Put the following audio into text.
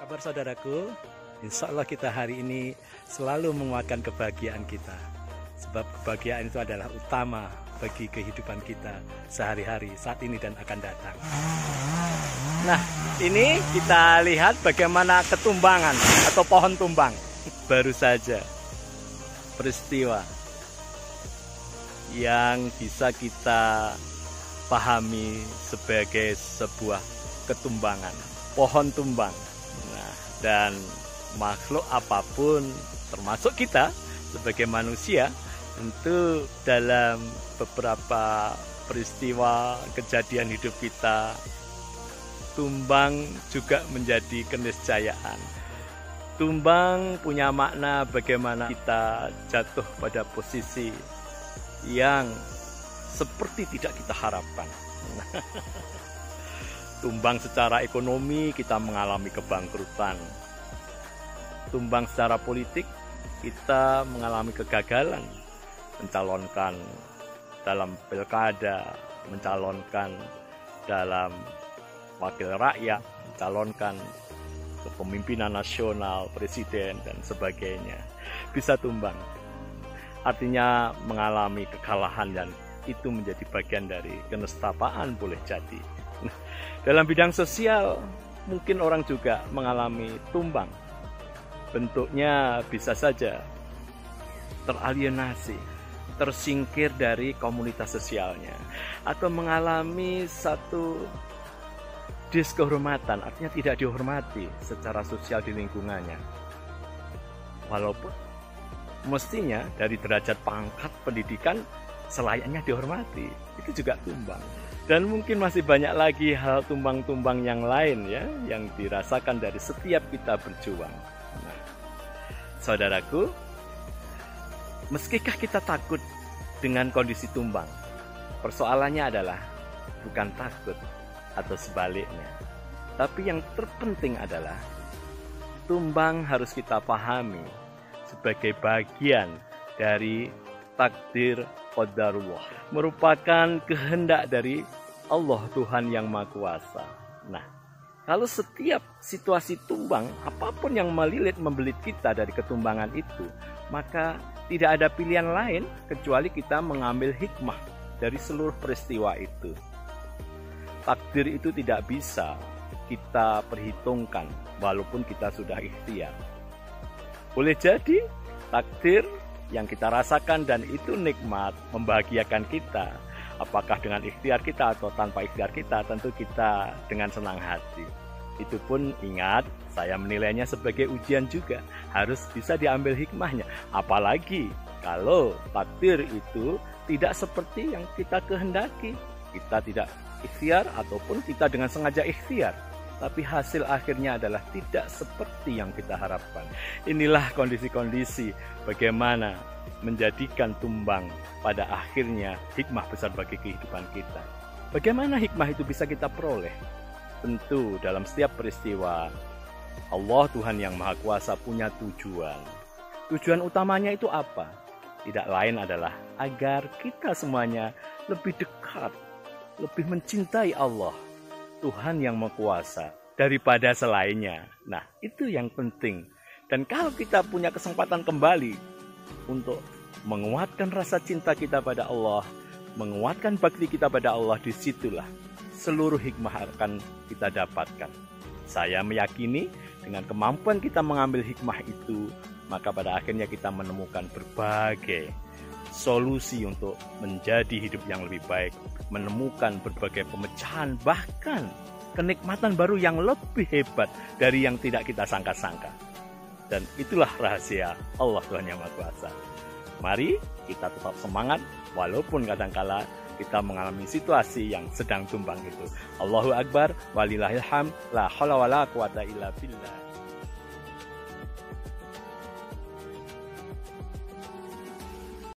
Kabar saudaraku, insya Allah kita hari ini selalu menguatkan kebahagiaan kita. Sebab kebahagiaan itu adalah utama bagi kehidupan kita sehari-hari, saat ini dan akan datang. Nah, ini kita lihat bagaimana ketumbangan atau pohon tumbang. Baru saja peristiwa yang bisa kita pahami sebagai sebuah ketumbangan, pohon tumbang. Nah, dan makhluk apapun termasuk kita sebagai manusia, tentu dalam beberapa peristiwa kejadian hidup kita, tumbang juga menjadi keniscayaan. Tumbang punya makna bagaimana kita jatuh pada posisi yang seperti tidak kita harapkan. Tumbang secara ekonomi, kita mengalami kebangkrutan. Tumbang secara politik, kita mengalami kegagalan. Mencalonkan dalam pilkada, mencalonkan dalam wakil rakyat, mencalonkan kepemimpinan nasional, presiden, dan sebagainya. Bisa tumbang. Artinya mengalami kekalahan, dan itu menjadi bagian dari kenestapaan boleh jadi. Dalam bidang sosial, mungkin orang juga mengalami tumbang. Bentuknya bisa saja teralienasi, tersingkir dari komunitas sosialnya, atau mengalami satu diskehormatan, artinya tidak dihormati secara sosial di lingkungannya. Walaupun mestinya dari derajat pangkat pendidikan selayaknya dihormati, itu juga tumbang. Dan mungkin masih banyak lagi hal tumbang-tumbang yang lain ya, yang dirasakan dari setiap kita berjuang. Nah, saudaraku, meskipun kita takut dengan kondisi tumbang, persoalannya adalah bukan takut atau sebaliknya. Tapi yang terpenting adalah tumbang harus kita pahami sebagai bagian dari takdir qadarullah, merupakan kehendak dari Allah Tuhan yang Maha Kuasa. Nah, kalau setiap situasi tumbang, apapun yang melilit membelit kita dari ketumbangan itu, maka tidak ada pilihan lain kecuali kita mengambil hikmah dari seluruh peristiwa itu. Takdir itu tidak bisa kita perhitungkan walaupun kita sudah ikhtiar. Boleh jadi takdir yang kita rasakan dan itu nikmat, membahagiakan kita. Apakah dengan ikhtiar kita atau tanpa ikhtiar kita, tentu kita dengan senang hati. Itu pun ingat, saya menilainya sebagai ujian juga. Harus bisa diambil hikmahnya. Apalagi kalau takdir itu tidak seperti yang kita kehendaki. Kita tidak ikhtiar ataupun kita dengan sengaja ikhtiar, tapi hasil akhirnya adalah tidak seperti yang kita harapkan. Inilah kondisi-kondisi bagaimana menjadikan tumbang pada akhirnya hikmah besar bagi kehidupan kita. Bagaimana hikmah itu bisa kita peroleh? Tentu dalam setiap peristiwa, Allah Tuhan yang Maha Kuasa punya tujuan. Tujuan utamanya itu apa? Tidak lain adalah agar kita semuanya lebih dekat, lebih mencintai Allah, Tuhan yang Maha Kuasa, daripada selainnya. Nah, itu yang penting. Dan kalau kita punya kesempatan kembali untuk menguatkan rasa cinta kita pada Allah, menguatkan bakti kita pada Allah, disitulah seluruh hikmah akan kita dapatkan. Saya meyakini dengan kemampuan kita mengambil hikmah itu, maka pada akhirnya kita menemukan berbagai solusi untuk menjadi hidup yang lebih baik, menemukan berbagai pemecahan, bahkan kenikmatan baru yang lebih hebat dari yang tidak kita sangka-sangka. Dan itulah rahasia Allah Tuhan Yang Maha Kuasa. Mari kita tetap semangat walaupun kadangkala kita mengalami situasi yang sedang tumbang itu. Allahu Akbar, walillahil hamd, la haula wala quwata illa billah.